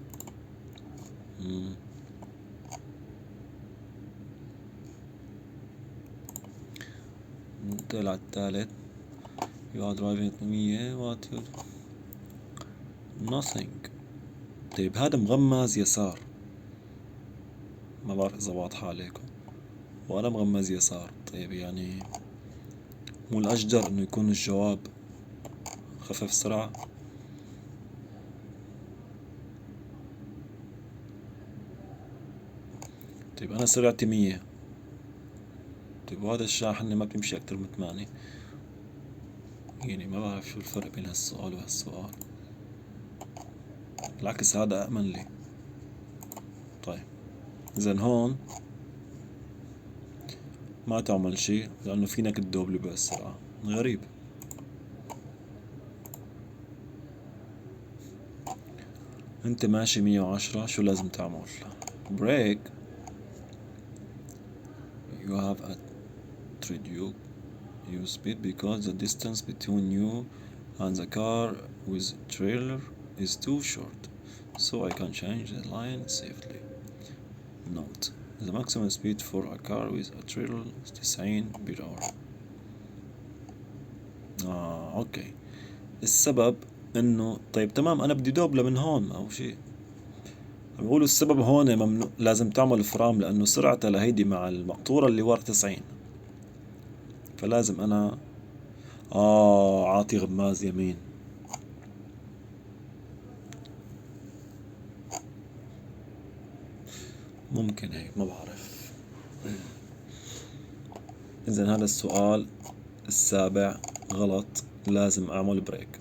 ننتقل على الثالث. You are driving at 100 what you nothing. طيب هذا مغمز يسار، ما بعرف إذا واضحة عليكم، وأنا مغمز يسار. طيب يعني مو الأجدر إنه يكون الجواب خفف السرعة؟ طيب أنا سرعتي 100، طيب وهذا الشاحن ما بتمشي أكتر من 8، يعني ما بعرف شو الفرق بين هالسؤال وهالسؤال. بالعكس هذا أأمن لي. طيب إذن هون ما تعمل شي لأنه فينك تدوبلي بالسرعة. غريب. أنت ماشي 110، شو لازم تعمل؟ بريك. You have a reduce your speed because the distance between you and the car with trailer is too short, so I can change the line safely. Note: the maximum speed for a car with a trailer is 90 per hour. أوكي. السبب انه طيب تمام انا بدي دوبله من هون او شيء. عم بيقولوا السبب هون ممنوع، لازم تعمل فرام لانه سرعتها لهيدي مع المقطورة اللي ورا 90، فلازم انا عاطي غماز يمين. ممكن هيك، ما بعرف. اذا هذا السؤال السابع غلط، لازم اعمل بريك.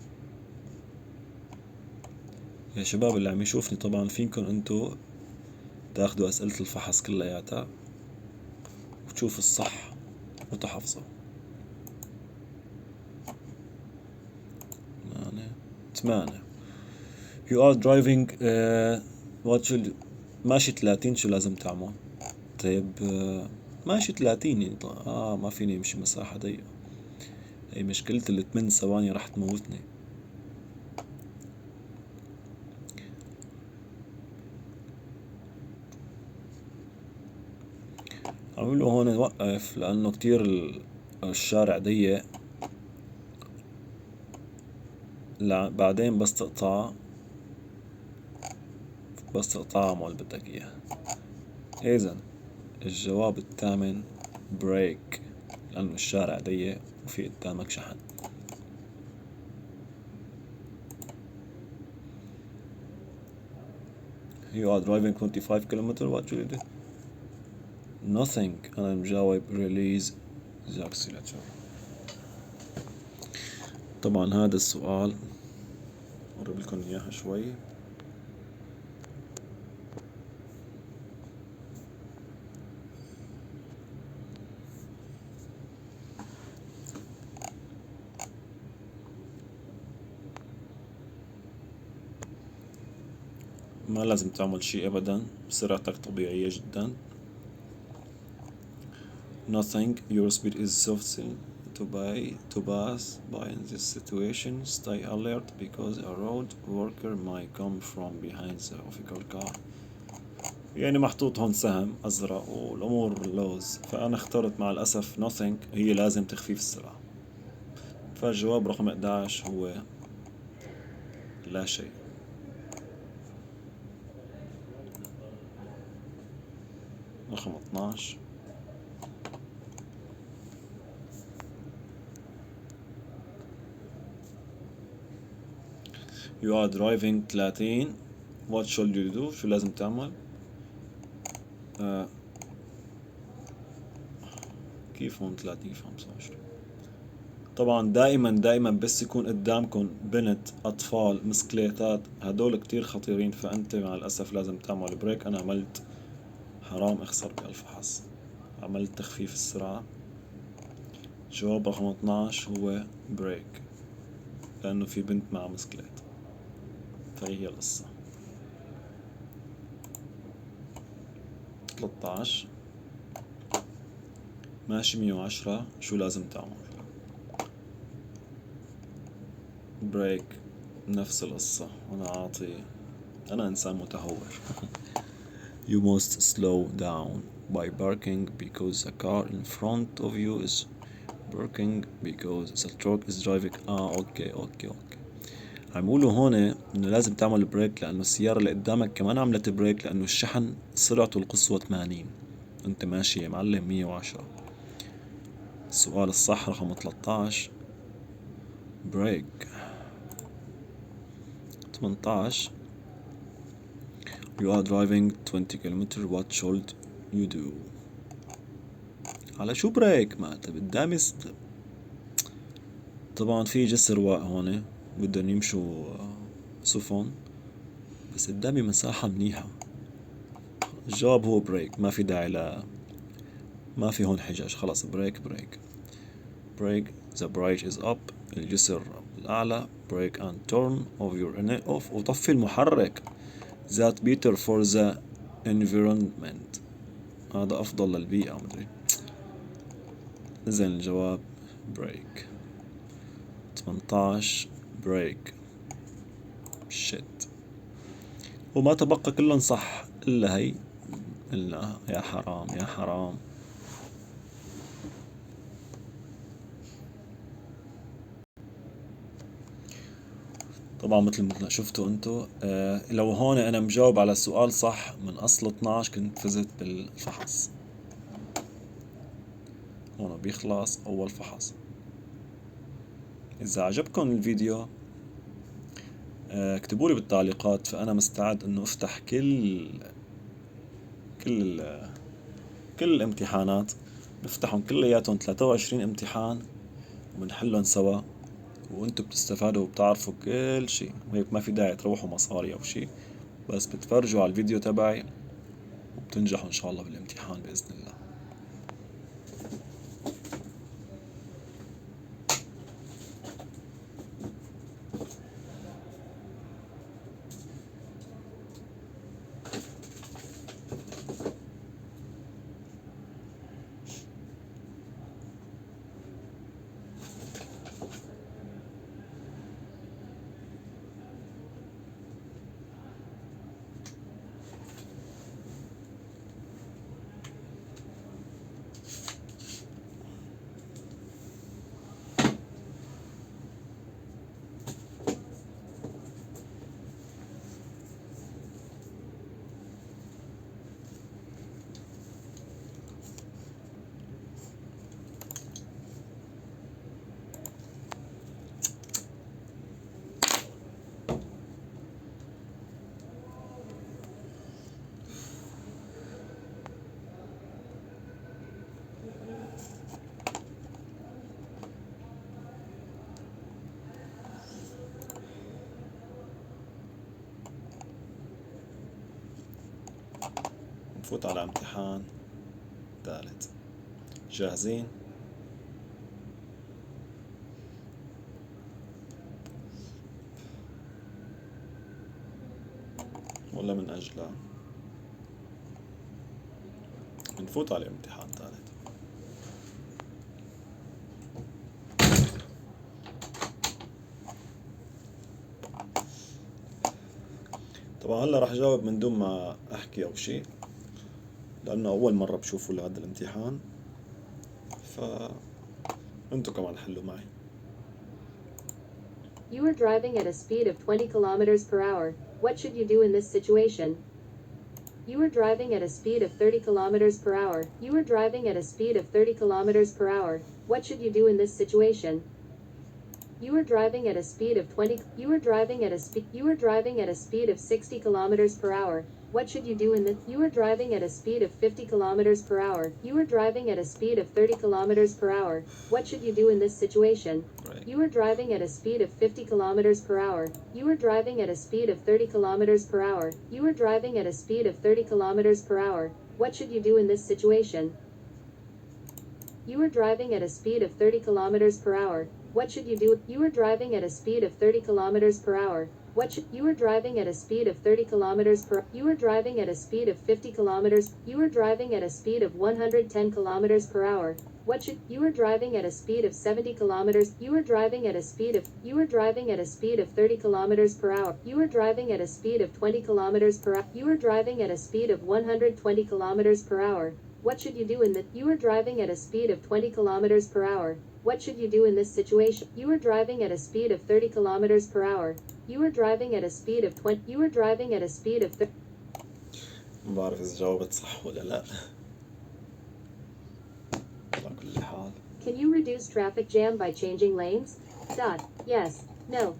يا شباب اللي عم يشوفني طبعا فيكم انتو تاخدوا اسئلة الفحص كلياتها وتشوفوا الصح وتحفظوا. 8 you are driving what should ماشي 30 شو لازم تعمل؟ طيب ماشي 30 يعني ما فيني امشي مساحة ضيقة. هي مشكلة ال8 ثواني راح تموتني. عملوا هون نوقف لأنه كتير الشارع ضيق، بعدين بس تقطع عمل بدك إياه. إذن الجواب الثامن بريك، لأنه الشارع ضيق وفي قدامك شحن. You are driving 25 kilometer, what should you do? Nothing. أنا مجاوب release the accelerator. طبعا هذا السؤال أقرب لكم إياها شوي. ما لازم تعمل شيء أبدا، سرعتك طبيعية جدا. Nothing, your speed is sufficient to pass by in this situation. Stay alert because a road worker might come from behind the vehicle car. يعني محطوط هون سهم أزرق والأمور لوز، فأنا اخترت مع الأسف nothing، هي لازم تخفيف السرعة. فالجواب رقم 11 هو لا شيء. رقم 12 You are driving 30 what should you do؟ شو لازم تعمل؟ كيف هون 30 25؟ طبعا دائما بس يكون قدامكم بنت أطفال مسكليتات هدول كتير خطيرين، فأنت مع الأسف لازم تعمل بريك. أنا عملت حرام أخسر بالفحص، عملت تخفيف السرعة. جواب رقم 12 هو بريك، لأنه في بنت معها مسكليت، فهي القصة. 13 ماشي 110 شو لازم تعمل؟ بريك، نفس القصة. أنا إنسان متهور. You must slow down by barking because the car in front of you is barking because the truck is driving. أوكي. عم يقولوا هون إنه لازم تعمل بريك لأنه السيارة اللي قدامك كمان عملت بريك، لأنه الشحن سرعته القصوى 80، أنت ماشي يا معلم 110. السؤال الصح رقم 13 بريك. 18 You are driving 20 kilometer what should you do؟ على شو بريك؟ ما أنت قدامي طبعا في جسر واقع هون بدهم يمشوا سفن، بس قدامي مساحة منيحة. الجواب هو بريك، ما في داعي ما في هون حجاج، خلاص بريك. the bridge is up، الجسر الأعلى. break and turn off your off، وطفي المحرك. that better for the environment، هذا أفضل للبيئة مدري. إذن الجواب break. 18 break shit، وما تبقى كلهم صح إلا هي. يا حرام. طبعا مثل ما شفتوا انتو، لو هون انا مجاوب على السؤال صح من اصل 12 كنت فزت بالفحص. هون بيخلص اول فحص. اذا عجبكم الفيديو اكتبوا لي بالتعليقات، فانا مستعد انه افتح كل الامتحانات، نفتحهم كلياتهم 23 امتحان وبنحلهم سوا، وانتم بتستفادوا وبتعرفوا كل شيء، وهيك ما في داعي تروحوا مصاري او شيء، بس بتفرجوا على الفيديو تبعي وبتنجحوا ان شاء الله بالامتحان باذن الله. نفوت على امتحان ثالث. جاهزين؟ ولا من أجلها نفوت على امتحان ثالث. طبعا هلا راح جاوب من دون ما احكي او شيء، لانه اول مرة بشوفوا لهذا الامتحان، فانتوا كمان حلوا معي. You are driving at a speed of 20 kilometers per hour. What should you do in this situation? You are driving at a speed of 30 kilometers per hour. You are driving at a speed of 30 kilometers per hour. What should you do in this situation? You are driving at a speed of 20. You are driving at a speed. You are driving at a speed of 60 kilometers per hour. What should you do in this? You are driving at a speed of 50 kilometers per hour. You are driving at a speed of 30 kilometers per hour. What should you do in this situation? Right. You are driving at a speed of 50 kilometers per hour. You are driving at a speed of 30 kilometers per hour. You are driving at a speed of 30 kilometers per hour. What should you do in this situation? You are driving at a speed of 30 kilometers per hour. What should you do? You are driving at a speed of 30 kilometers per hour. What should you are driving at a speed of 30 kilometers per you are driving at a speed of 50 kilometers. You are driving at a speed of 110 kilometers per hour. What should you are driving at a speed of 70 kilometers. You are driving at a speed of you are driving at a speed of 30 kilometers per hour. You are driving at a speed of 20 kilometers per hour. You are driving at a speed of 120 kilometers per hour. What should you do in the you are driving at a speed of 20 kilometers per hour. What should you do in this situation? You are driving at a speed of 30 kilometers per hour. You are driving at a speed of 20. You are driving at a speed of 30. ما بعرف إذا جاوبت صح ولا لا. على كل حال. Can you reduce traffic jam by changing lanes? Dot. Yes. No.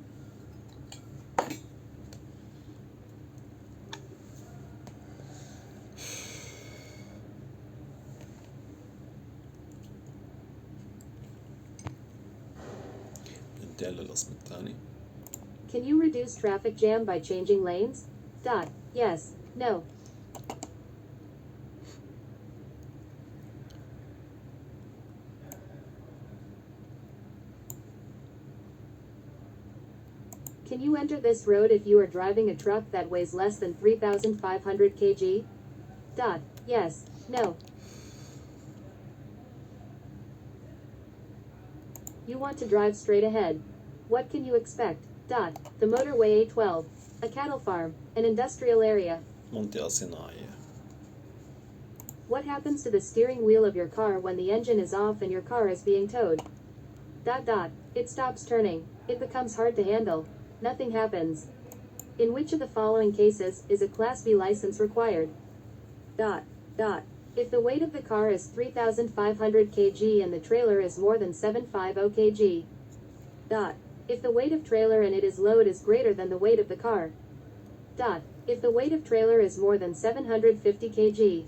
ننتقل للقسم الثاني. Can you reduce traffic jam by changing lanes? Dot. Yes. No. Can you enter this road if you are driving a truck that weighs less than 3,500 kg? Dot. Yes. No. You want to drive straight ahead. What can you expect? Dot. The motorway A12. A cattle farm. An industrial area. منطقة صناعية. What happens to the steering wheel of your car when the engine is off and your car is being towed? Dot dot. It stops turning. It becomes hard to handle. nothing happens. In which of the following cases is a Class B license required? Dot, dot. If the weight of the car is 3,500 kg and the trailer is more than 750 kg. Dot. If the weight of trailer and its load is greater than the weight of the car. Dot. If the weight of trailer is more than 750 kg.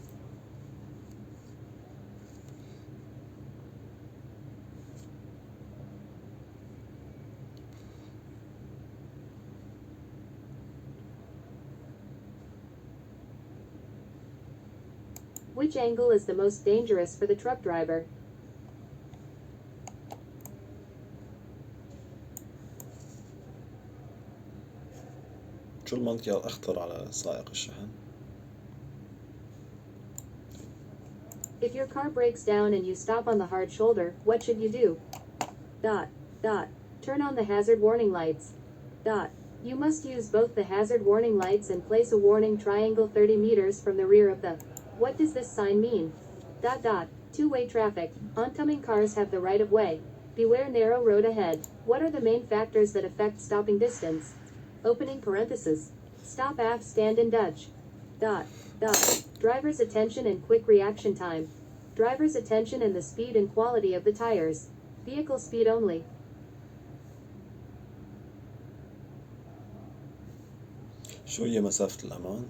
Which angle is the most dangerous for the truck driver? شو المنطقة الأخطر على سائق الشحن؟ If your car breaks down and you stop on the hard shoulder, what should you do? Dot, dot. Turn on the hazard warning lights. Dot. You must use both the hazard warning lights and place a warning triangle 30 meters from the rear of the. What does this sign mean? Dot, dot. Two-way traffic. Oncoming cars have the right of way. Beware narrow road ahead. What are the main factors that affect stopping distance? Opening parenthesis. Stop aft stand in Dutch. Dot, dot. Driver's attention and quick reaction time. Driver's attention and the speed and quality of the tires. Vehicle speed only. شو هي مسافة الأمان؟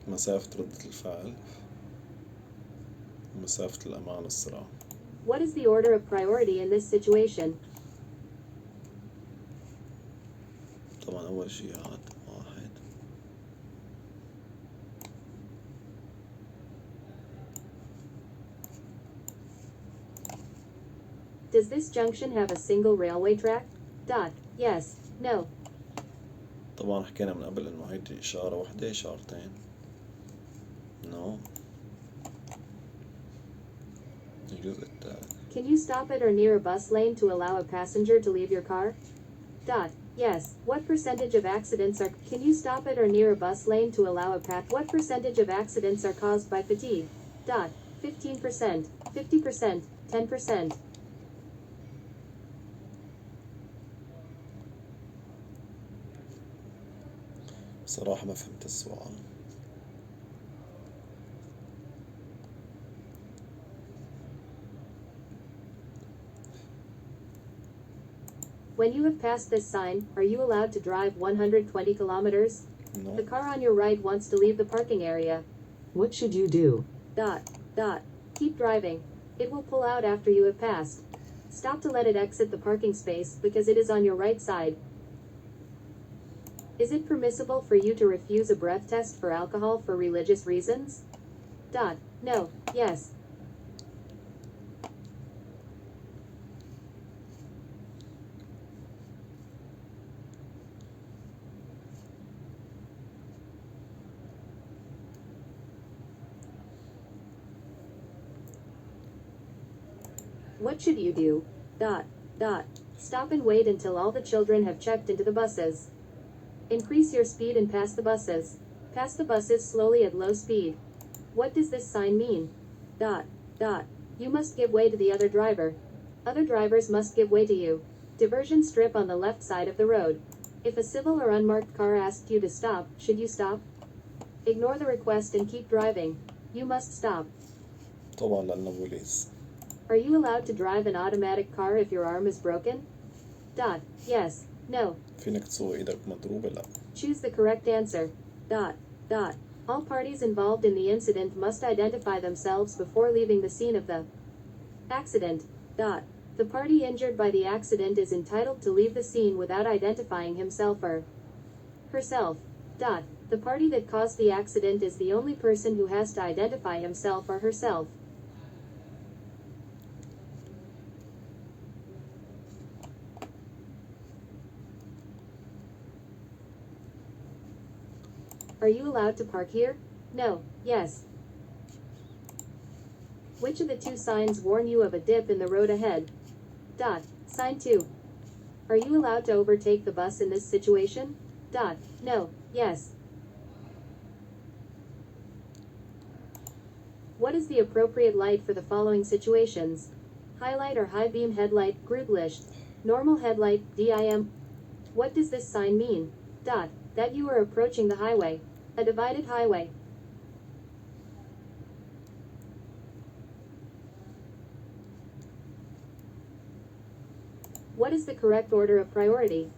مسافة ردة الفعل، مسافة الأمان السرعة. What is the order of priority in this situation? طبعا أول شي هاد واحد. Does this junction have a single railway track? Dot. Yes. No. طبعا حكينا من قبل إنه هيدي إشارة واحدة إشارتين. No. الجزء الثالث. Can you stop at or near a bus lane to allow a passenger to leave your car? Dot. Yes. What percentage of accidents are... Can you stop at or near a bus lane to allow a What percentage of accidents are caused by fatigue? Dot. 15%, 50%, 10%. بصراحة ما فهمت السؤال. When you have passed this sign, are you allowed to drive 120 kilometers? No. The car on your right wants to leave the parking area. What should you do? Dot, dot. Keep driving. It will pull out after you have passed. Stop to let it exit the parking space because it is on your right side. Is it permissible for you to refuse a breath test for alcohol for religious reasons? Dot, no, yes. What should you do? Dot, dot. Stop and wait until all the children have checked into the buses. Increase your speed and pass the buses. Pass the buses slowly at low speed. What does this sign mean? Dot, dot. You must give way to the other driver. Other drivers must give way to you. Diversion strip on the left side of the road. If a civil or unmarked car asked you to stop, should you stop? Ignore the request and keep driving. You must stop. طبعا لأنه بوليس. Are you allowed to drive an automatic car if your arm is broken? Dot. Yes. No. فينك تسوق إيدك مضروبة؟ لا. Choose the correct answer. Dot. Dot. All parties involved in the incident must identify themselves before leaving the scene of the accident. Dot. The party injured by the accident is entitled to leave the scene without identifying himself or herself. Dot. The party that caused the accident is the only person who has to identify himself or herself. Are you allowed to park here? No. Yes. Which of the two signs warn you of a dip in the road ahead? Dot. Sign 2. Are you allowed to overtake the bus in this situation? Dot. No. Yes. What is the appropriate light for the following situations? Highlight or high beam headlight, Grünlicht. Normal headlight, DIM. What does this sign mean? That you are approaching the highway. A divided highway. What is the correct order of priority?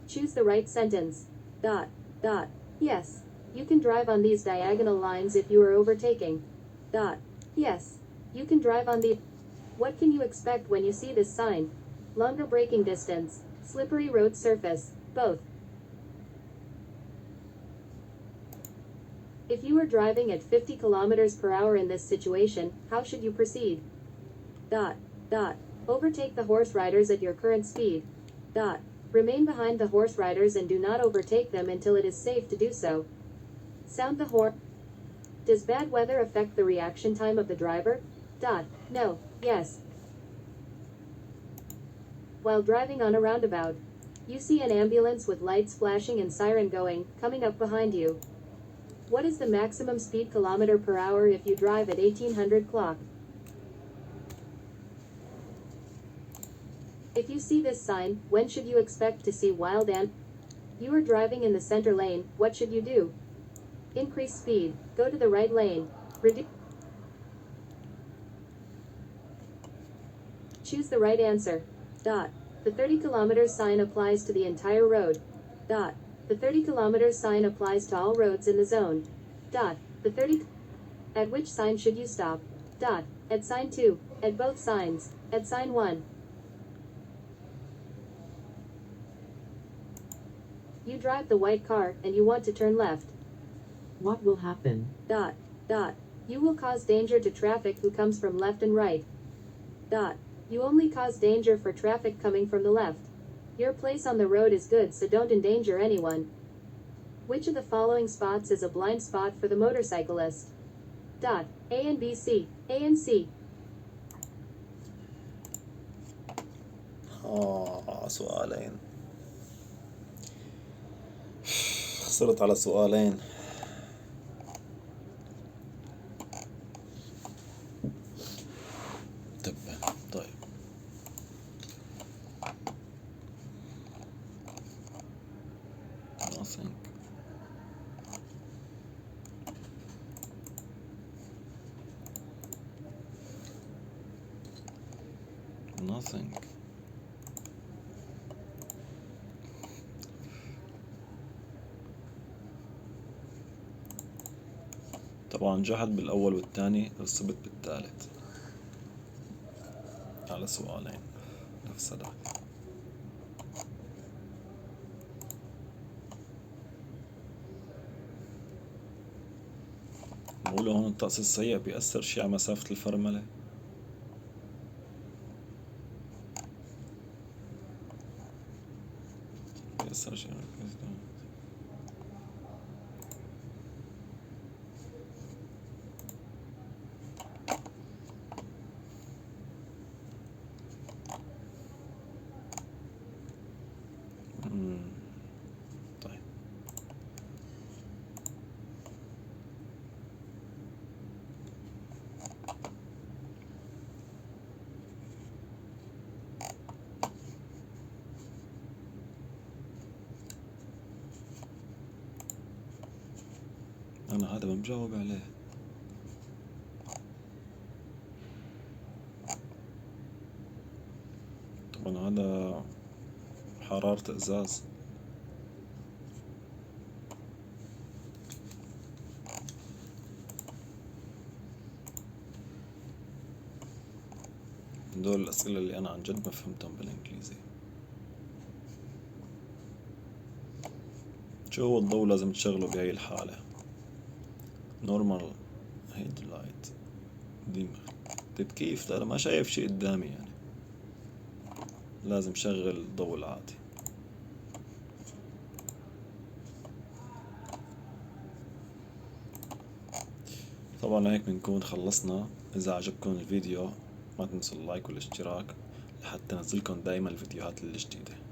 Choose the right sentence. Yes. You can drive on these diagonal lines if you are overtaking. Yes. You can drive on the... What can you expect when you see this sign? Longer braking distance. Slippery road surface. Both. If you are driving at 50 kilometers per hour in this situation, how should you proceed? Overtake the horse riders at your current speed. Remain behind the horse riders and do not overtake them until it is safe to do so. Sound the horn. Does bad weather affect the reaction time of the driver? No. Yes. While driving on a roundabout, you see an ambulance with lights flashing and siren going, coming up behind you. What is the maximum speed kilometer per hour if you drive at 1800 clock? If you see this sign, when should you expect to see wild and... You are driving in the center lane, what should you do? Increase speed, go to the right lane, choose the right answer. The 30 kilometers sign applies to the entire road. The 30 kilometers sign applies to all roads in the zone. The 30... At which sign should you stop? At sign 2, at both signs, at sign 1. You drive the white car, and you want to turn left. What will happen? You will cause danger to traffic who comes from left and right. You only cause danger for traffic coming from the left. Your place on the road is good, so don't endanger anyone. Which of the following spots is a blind spot for the motorcyclist? A and B, C. A and C. سؤالين. خسرت على سؤالين. طيب. Nothing. Nothing. طبعا جحد بالأول والثاني، رسبت بالثالث على سؤالين نفس هذا. بقولوا هون الطقس السيء بيأثر شي على مسافة الفرملة. بيأثر شي على طيب. أنا هذا بمجاوب عليه. طبعا هذا حرارة إزاز. دول الأسئلة اللي أنا عن جد ما فهمتهم بالإنجليزي. شو هو الضوء لازم تشغله بهاي الحالة؟ نورمال هيدلايت ديمر تتكيف. أنا ما شايف شي قدامي يعني، لازم شغل الضوء العادي. طبعا هيك بنكون خلصنا. إذا عجبكم الفيديو ما تنسوا اللايك والاشتراك لحتى ننزلكم دايما الفيديوهات الجديدة.